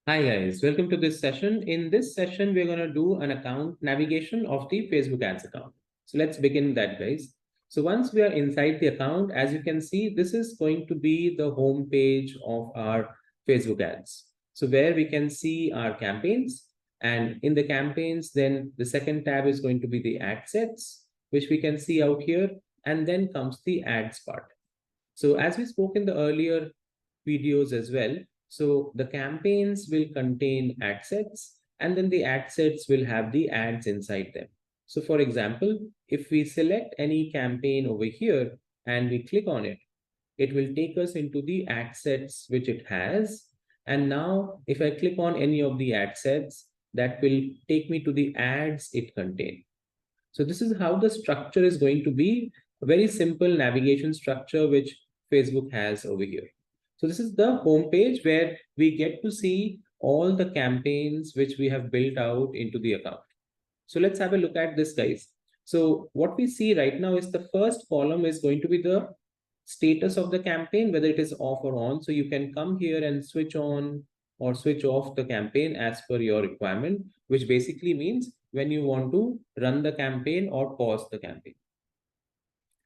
Hi guys, welcome to this session. In this session, we're going to do an account navigation of the Facebook ads account. So let's begin that, guys. So once we are inside the account, as you can see, this is going to be the home page of our Facebook ads. So where we can see our campaigns, and in the campaigns, then the second tab is going to be the ad sets, which we can see out here, and then comes the ads part. So as we spoke in the earlier videos as well, so the campaigns will contain ad sets, and then the ad sets will have the ads inside them. So for example, if we select any campaign over here and we click on it, it will take us into the ad sets which it has. And now if I click on any of the ad sets, that will take me to the ads it contains. So this is how the structure is going to be, a very simple navigation structure which Facebook has over here. So this is the home page where we get to see all the campaigns which we have built out into the account. So let's have a look at this, guys. So what we see right now is the first column is going to be the status of the campaign, whether it is off or on. So you can come here and switch on or switch off the campaign as per your requirement, which basically means when you want to run the campaign or pause the campaign.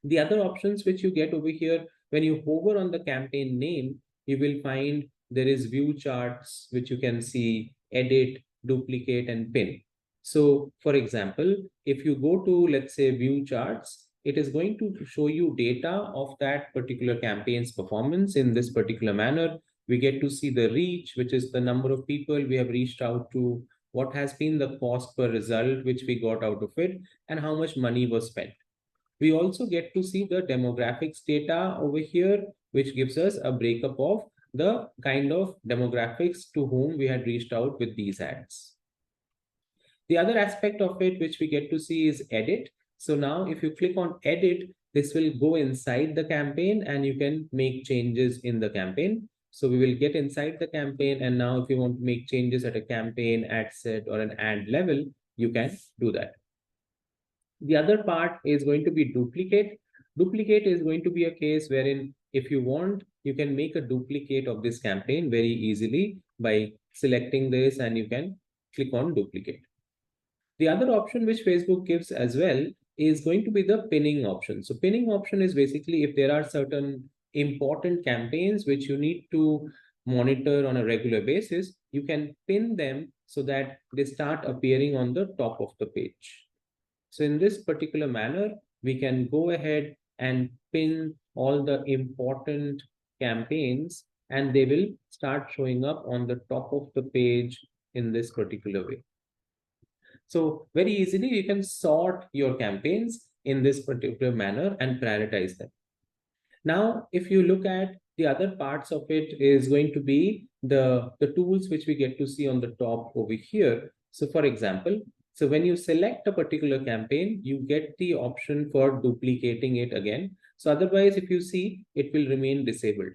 The other options which you get over here, when you hover on the campaign name, you will find there is view charts, which you can see, edit, duplicate, and pin. So for example, if you go to, let's say, view charts, it is going to show you data of that particular campaign's performance in this particular manner. We get to see the reach, which is the number of people we have reached out to, what has been the cost per result, which we got out of it, and how much money was spent. We also get to see the demographics data over here, which gives us a breakup of the kind of demographics to whom we had reached out with these ads. The other aspect of it, which we get to see, is edit. So now if you click on edit, this will go inside the campaign and you can make changes in the campaign. So we will get inside the campaign, and now if you want to make changes at a campaign, ad set, or an ad level, you can do that. The other part is going to be duplicate. Duplicate is going to be a case wherein if you want, you can make a duplicate of this campaign very easily by selecting this, and you can click on duplicate. The other option which Facebook gives as well is going to be the pinning option. So pinning option is basically if there are certain important campaigns which you need to monitor on a regular basis, you can pin them so that they start appearing on the top of the page. So in this particular manner, we can go ahead and pin all the important campaigns, and they will start showing up on the top of the page in this particular way. So very easily, you can sort your campaigns in this particular manner and prioritize them. Now, if you look at the other parts of it is going to be the tools which we get to see on the top over here. So for example, so when you select a particular campaign, you get the option for duplicating it again. So otherwise, if you see, it will remain disabled.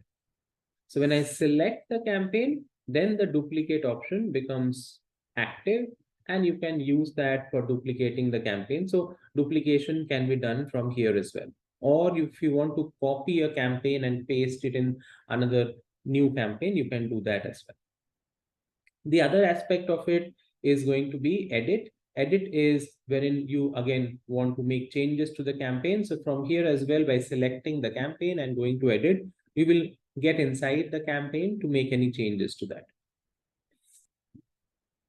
So when I select the campaign, then the duplicate option becomes active, and you can use that for duplicating the campaign. So duplication can be done from here as well. Or if you want to copy a campaign and paste it in another new campaign, you can do that as well. The other aspect of it is going to be edit. Edit is wherein you again want to make changes to the campaign. So from here as well, by selecting the campaign and going to edit, we will get inside the campaign to make any changes to that.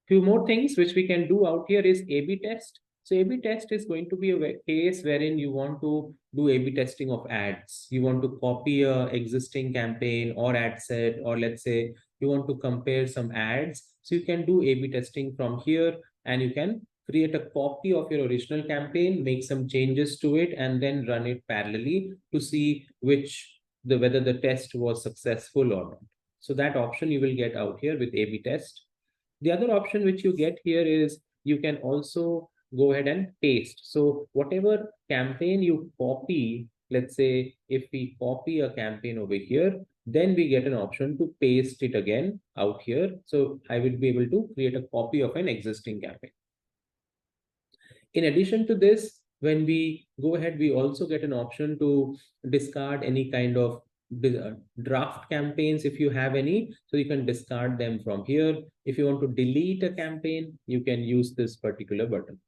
Few more things which we can do out here is A/B test. So A/B test is going to be a case wherein you want to do A/B testing of ads. You want to copy a existing campaign or ad set, or let's say you want to compare some ads. So you can do A/B testing from here, and you can create a copy of your original campaign, make some changes to it, and then run it parallelly to see whether the test was successful or not. So that option you will get out here with A/B test. The other option which you get here is you can also go ahead and paste. So whatever campaign you copy, let's say if we copy a campaign over here, then we get an option to paste it again out here. So I will be able to create a copy of an existing campaign. In addition to this, when we go ahead, we also get an option to discard any kind of draft campaigns if you have any, so you can discard them from here. If you want to delete a campaign, you can use this particular button.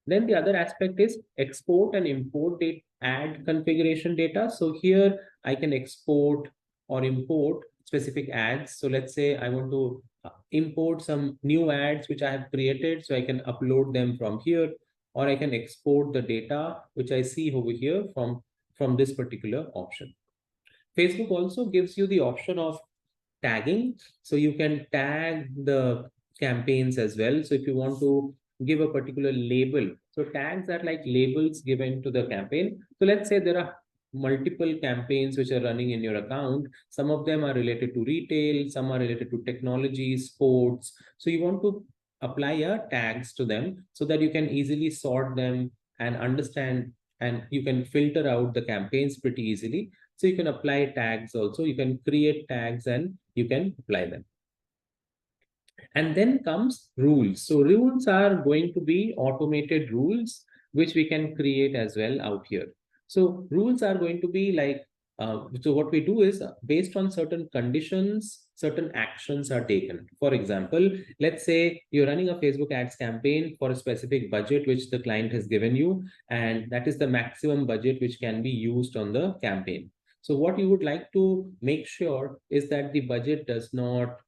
Then the other aspect is export and import ad configuration data. So here I can export or import specific ads. So let's say I want to import some new ads which I have created, so I can upload them from here, or I can export the data which I see over here from this particular option. Facebook also gives you the option of tagging. So you can tag the campaigns as well. So if you want to give a particular label, so tags are like labels given to the campaign. So let's say there are multiple campaigns which are running in your account. Some of them are related to retail, some are related to technology, sports. So you want to apply a tags to them so that you can easily sort them and understand, and you can filter out the campaigns pretty easily. So you can apply tags also. You can create tags and you can apply them. And then comes rules. So rules are going to be automated rules, which we can create as well out here. So rules are going to be like, so what we do is based on certain conditions, certain actions are taken. For example, let's say you're running a Facebook ads campaign for a specific budget, which the client has given you, and that is the maximum budget which can be used on the campaign. So what you would like to make sure is that the budget does not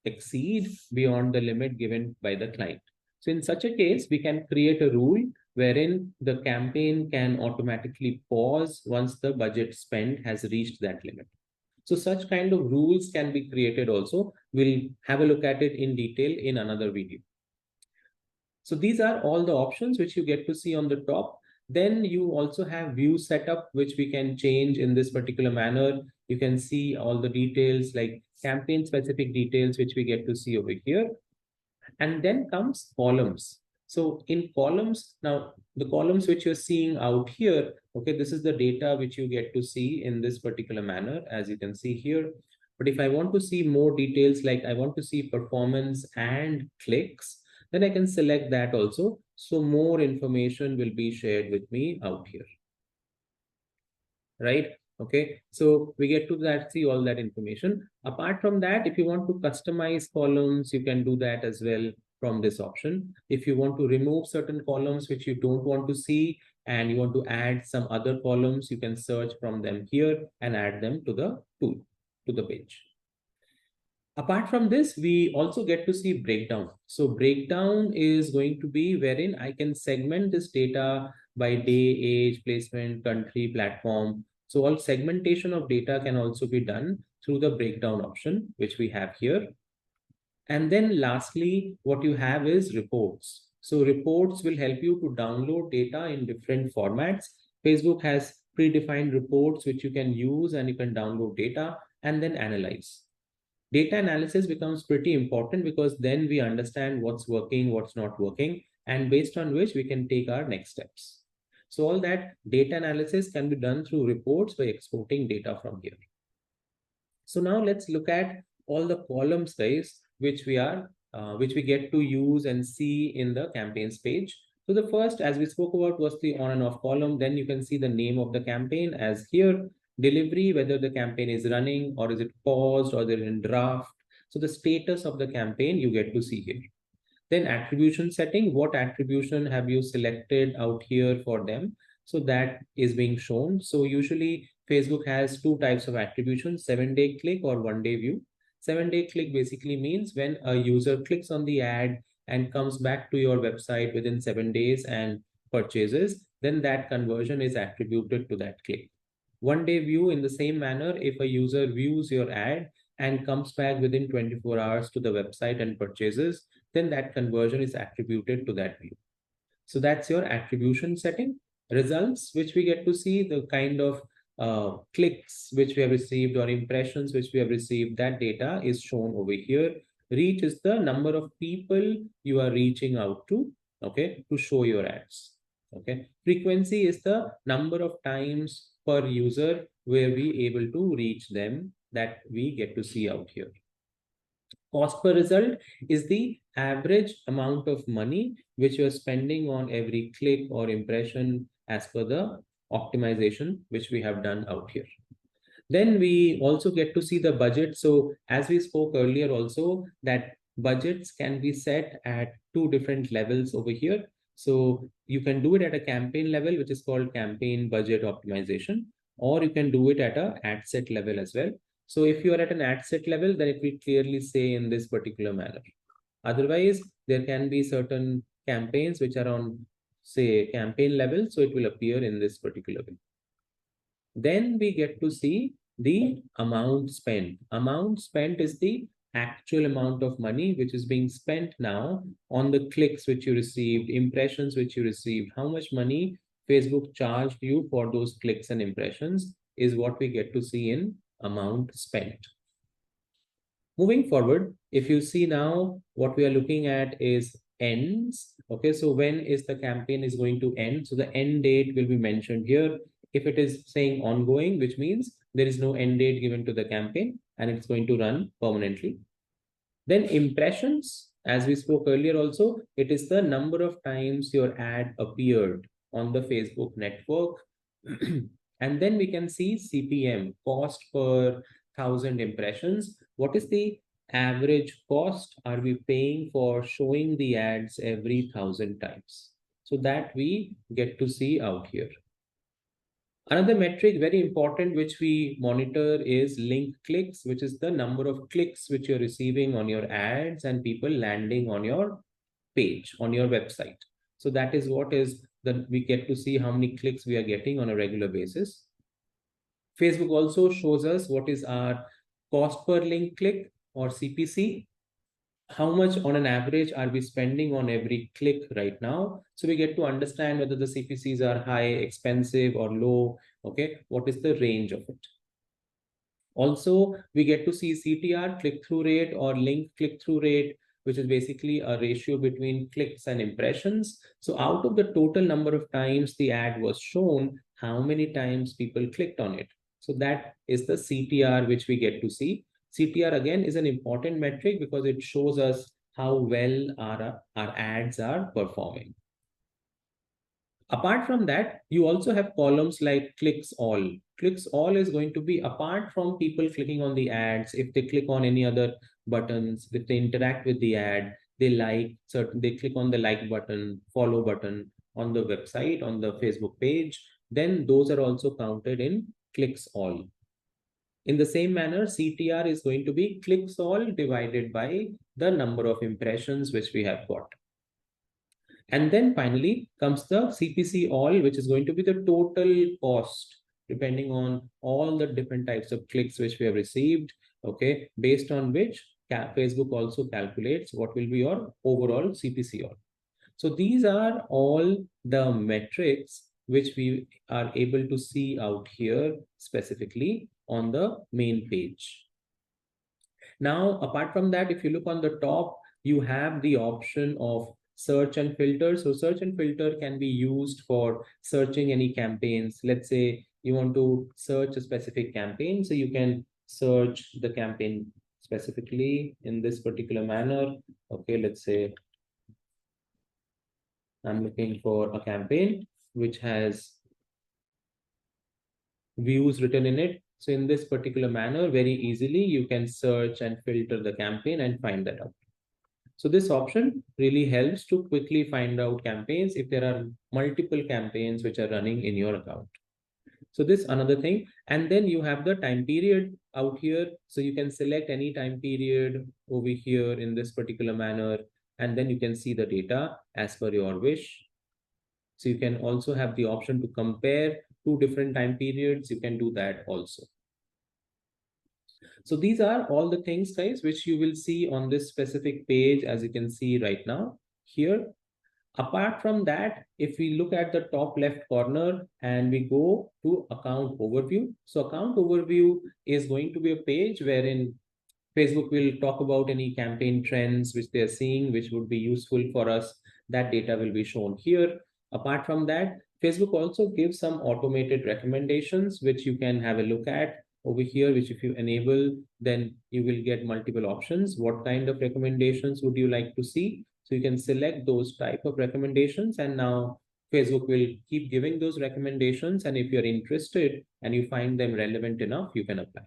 exceed beyond the limit given by the client. So in such a case, we can create a rule wherein the campaign can automatically pause once the budget spent has reached that limit. So such kind of rules can be created also. We'll have a look at it in detail in another video. So these are all the options which you get to see on the top. Then you also have view setup, which we can change in this particular manner. You can see all the details like campaign specific details, which we get to see over here. And then comes columns. So in columns, now the columns which you're seeing out here, okay, this is the data which you get to see in this particular manner, as you can see here. But if I want to see more details, like I want to see performance and clicks, then I can select that also. So more information will be shared with me out here, right? Okay, so we get to that, see all that information. Apart from that, if you want to customize columns, you can do that as well from this option. If you want to remove certain columns which you don't want to see and you want to add some other columns, you can search from them here and add them to the tool, to the page. Apart from this, we also get to see breakdown. So breakdown is going to be wherein I can segment this data by day, age, placement, country, platform. So all segmentation of data can also be done through the breakdown option, which we have here. And then lastly, what you have is reports. So reports will help you to download data in different formats. Facebook has predefined reports which you can use, and you can download data and then analyze. Data analysis becomes pretty important because then we understand what's working, what's not working, and based on which we can take our next steps. So all that data analysis can be done through reports by exporting data from here. So now let's look at all the columns, guys, which we get to use and see in the campaigns page. So the first, as we spoke about, was the on and off column. Then you can see the name of the campaign as here, delivery, whether the campaign is running or is it paused or they're in draft. So the status of the campaign you get to see here. Then attribution setting, what attribution have you selected out here for them? So that is being shown. So usually Facebook has two types of attribution, 7-day click or 1-day view. 7-day click basically means when a user clicks on the ad and comes back to your website within 7 days and purchases, then that conversion is attributed to that click. 1-day view, in the same manner, if a user views your ad and comes back within 24 hours to the website and purchases, then that conversion is attributed to that view. So that's your attribution setting. Results, which we get to see the kind of clicks which we have received or impressions which we have received, that data is shown over here. Reach is the number of people you are reaching out to, okay, to show your ads. Okay, frequency is the number of times per user where we able to reach them, that we get to see out here. Cost per result is the average amount of money which you're spending on every click or impression as per the optimization which we have done out here. Then we also get to see the budget. So as we spoke earlier also, that budgets can be set at two different levels over here. So you can do it at a campaign level, which is called campaign budget optimization, or you can do it at a ad set level as well. So if you are at an ad set level, then it will clearly say in this particular manner. Otherwise, there can be certain campaigns which are on, say, campaign level. So it will appear in this particular way. Then we get to see the amount spent. Amount spent is the actual amount of money which is being spent now on the clicks which you received, impressions which you received, how much money Facebook charged you for those clicks and impressions is what we get to see in amount spent. Moving forward, if you see now, what we are looking at is ends. Okay, so when is the campaign is going to end? So the end date will be mentioned here. If it is saying ongoing, which means there is no end date given to the campaign and it's going to run permanently. Then impressions, as we spoke earlier also, it is the number of times your ad appeared on the Facebook network. And then we can see CPM, cost per 1,000 impressions. What is the average cost are we paying for showing the ads every 1,000 times? So that we get to see out here. Another metric very important which we monitor is link clicks, which is the number of clicks which you're receiving on your ads and people landing on your page, on your website. So that is what is that we get to see how many clicks we are getting on a regular basis. Facebook also shows us what is our cost per link click or CPC. How much on an average are we spending on every click right now? So we get to understand whether the CPCs are high, expensive, or low. Okay, what is the range of it? Also, we get to see CTR, click-through rate, or link click-through rate, which is basically a ratio between clicks and impressions. So out of the total number of times the ad was shown, how many times people clicked on it? So that is the CTR, which we get to see. CTR again is an important metric because it shows us how well our ads are performing. Apart from that, you also have columns like clicks all. Clicks all is going to be apart from people clicking on the ads. If they click on any other buttons, if they interact with the ad, they click on the like button, follow button on the website, on the Facebook page, then those are also counted in clicks all. In the same manner, CTR is going to be clicks all divided by the number of impressions which we have got. And then finally comes the CPC all, which is going to be the total cost, depending on all the different types of clicks which we have received, okay, based on which Facebook also calculates what will be your overall CPC all. So these are all the metrics which we are able to see out here specifically on the main page. Now, apart from that, if you look on the top, you have the option of search and filter. So search and filter can be used for searching any campaigns. Let's say you want to search a specific campaign. So you can search the campaign specifically in this particular manner. Okay, let's say I'm looking for a campaign which has views written in it. So in this particular manner, very easily, you can search and filter the campaign and find that out. So this option really helps to quickly find out campaigns if there are multiple campaigns which are running in your account. So this another thing. And then you have the time period out here. So you can select any time period over here in this particular manner, and then you can see the data as per your wish. So you can also have the option to compare two different time periods. You can do that also. So these are all the things, guys, which you will see on this specific page, as you can see right now here. Apart from that, if we look at the top left corner and we go to account overview. So account overview is going to be a page wherein Facebook will talk about any campaign trends which they're seeing, which would be useful for us. That data will be shown here. Apart from that, Facebook also gives some automated recommendations, which you can have a look at over here, which if you enable, then you will get multiple options. What kind of recommendations would you like to see? So you can select those type of recommendations, and now Facebook will keep giving those recommendations. And if you're interested and you find them relevant enough, you can apply.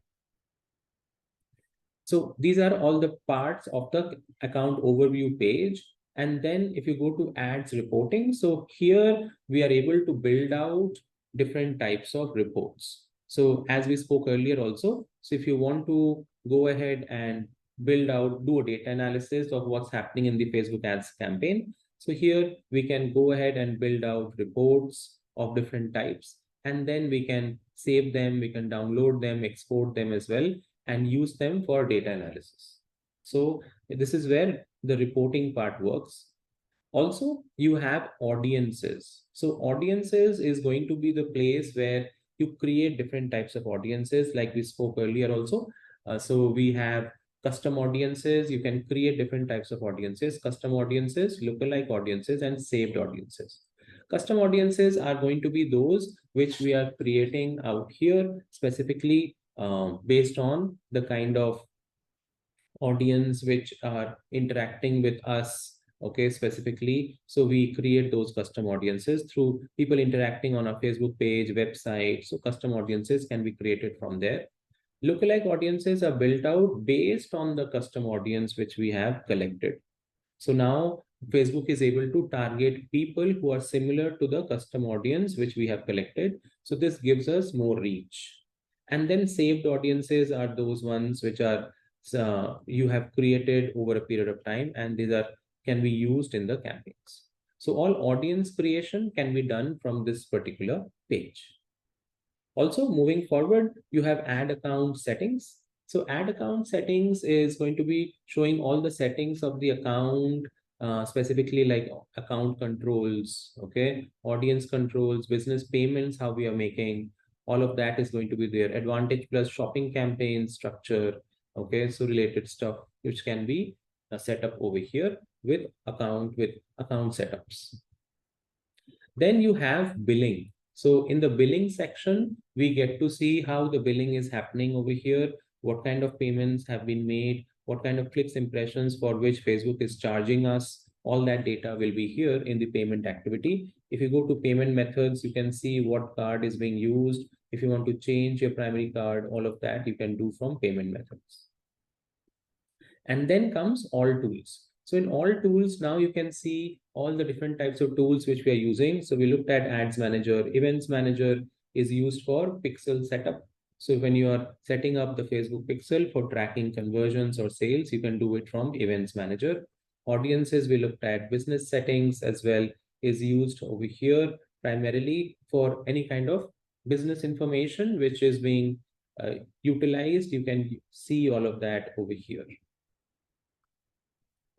So these are all the parts of the account overview page. And then if you go to ads reporting, so here we are able to build out different types of reports. So as we spoke earlier also, so if you want to go ahead and build out, do a data analysis of what's happening in the Facebook ads campaign. So here we can go ahead and build out reports of different types, and then we can save them, we can download them, export them as well, and use them for data analysis. So this is where the reporting part works. Also, you have audiences. So audiences is going to be the place where you create different types of audiences, like we spoke earlier also. So we have custom audiences. You can create different types of audiences: custom audiences, lookalike audiences, and saved audiences. Custom audiences are going to be those which we are creating out here specifically based on the kind of audience which are interacting with us, okay, specifically. So we create those custom audiences through people interacting on our Facebook page, website. So custom audiences can be created from there. Lookalike audiences are built out based on the custom audience which we have collected. So now Facebook is able to target people who are similar to the custom audience which we have collected. So this gives us more reach. And then saved audiences are those ones which are you have created over a period of time, and these are can be used in the campaigns. So all audience creation can be done from this particular page. Also, moving forward, you have ad account settings. So ad account settings is going to be showing all the settings of the account, specifically like account controls, okay, audience controls, business payments, how we are making, all of that is going to be there. Advantage Plus shopping campaign structure, okay, so related stuff which can be set up over here with account setups. Then you have billing. So in the billing section, we get to see how the billing is happening over here, what kind of payments have been made, what kind of clicks, impressions for which Facebook is charging us. All that data will be here in the payment activity. If you go to payment methods, you can see what card is being used. If you want to change your primary card, all of that you can do from payment methods. And then comes all tools. So in all tools, now you can see all the different types of tools which we are using. So we looked at Ads Manager. Events Manager is used for pixel setup. So when you are setting up the Facebook pixel for tracking conversions or sales, you can do it from Events Manager. Audiences, we looked at business settings as well, is used over here primarily for any kind of business information which is being utilized. You can see all of that over here.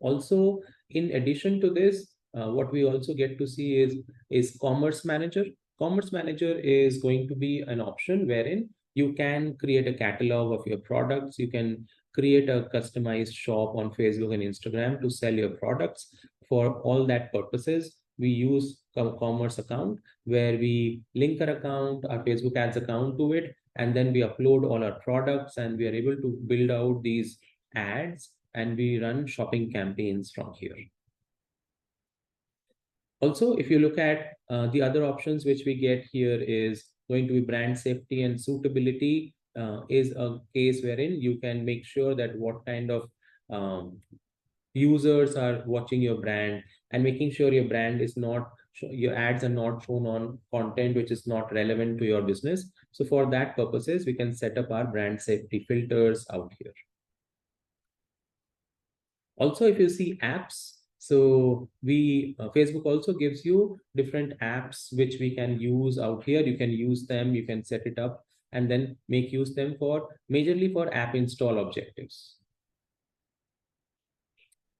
Also, in addition to this, what we also get to see is Commerce Manager. Commerce Manager is going to be an option wherein you can create a catalog of your products. You can create a customized shop on Facebook and Instagram to sell your products. For all that purposes, we use Commerce account, where we link our account, our Facebook ads account to it, and then we upload all our products, and we are able to build out these ads, and we run shopping campaigns from here. Also, if you look at the other options which we get here is going to be brand safety and suitability, is a case wherein you can make sure that what kind of users are watching your brand, and making sure your brand is not, your ads are not shown on content which is not relevant to your business. So for that purposes, we can set up our brand safety filters out here. Also, if you see apps, so we Facebook also gives you different apps which we can use out here. You can use them, you can set it up, and then make use them for majorly for app install objectives.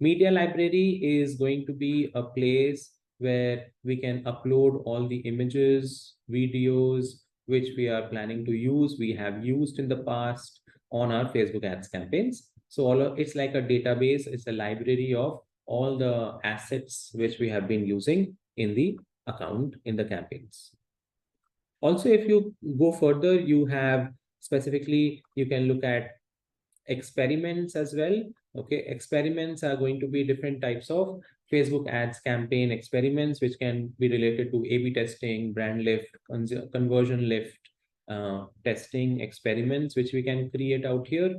Media library is going to be a place where we can upload all the images, videos which we are planning to use, we have used in the past on our Facebook ads campaigns. So it's like a database, it's a library of all the assets which we have been using in the account, in the campaigns. Also, if you go further, you have specifically, you can look at experiments as well. Okay, experiments are going to be different types of Facebook ads campaign experiments, which can be related to A/B testing, brand lift, conversion lift, testing experiments, which we can create out here,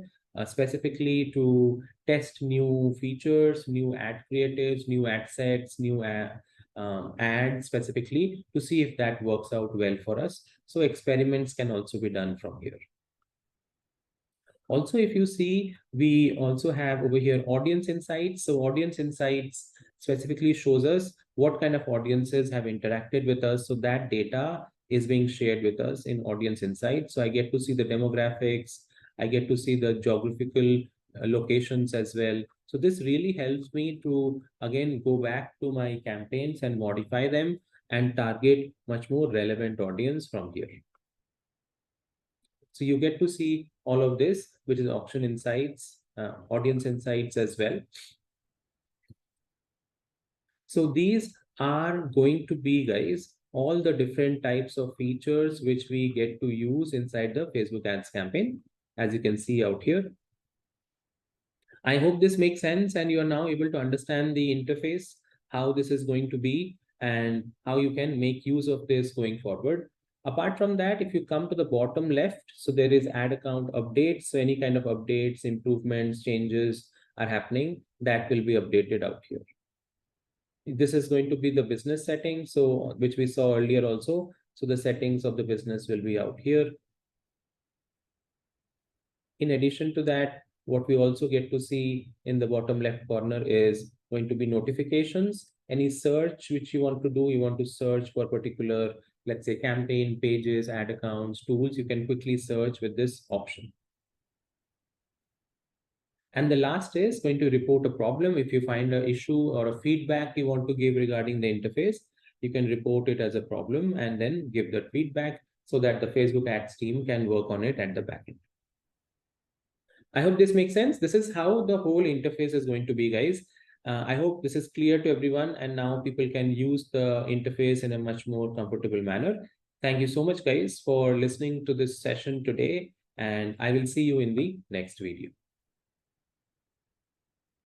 specifically to test new features, new ad creatives, new ad sets, new ads specifically to see if that works out well for us. So experiments can also be done from here. Also, if you see, we also have over here audience insights. So audience insights specifically shows us what kind of audiences have interacted with us. So that data is being shared with us in audience insights. So I get to see the demographics. I get to see the geographical locations as well. So this really helps me to, again, go back to my campaigns and modify them and target much more relevant audience from here. So you get to see all of this, which is auction insights, audience insights as well. So these are going to be, guys, all the different types of features which we get to use inside the Facebook ads campaign, as you can see out here. I hope this makes sense and you are now able to understand the interface, how this is going to be, and how you can make use of this going forward. Apart from that, if you come to the bottom left, so there is ad account updates. So any kind of updates, improvements, changes are happening, that will be updated out here. This is going to be the business settings, so which we saw earlier also. So the settings of the business will be out here. In addition to that, what we also get to see in the bottom left corner is going to be notifications. Any search which you want to do, you want to search for particular, let's say, campaign pages, ad accounts, tools, you can quickly search with this option. And the last is going to report a problem. If you find an issue or a feedback you want to give regarding the interface, you can report it as a problem and then give that feedback so that the Facebook ads team can work on it at the back end. I hope this makes sense. This is how the whole interface is going to be, guys. I hope this is clear to everyone, and now people can use the interface in a much more comfortable manner. Thank you so much, guys, for listening to this session today, and I will see you in the next video.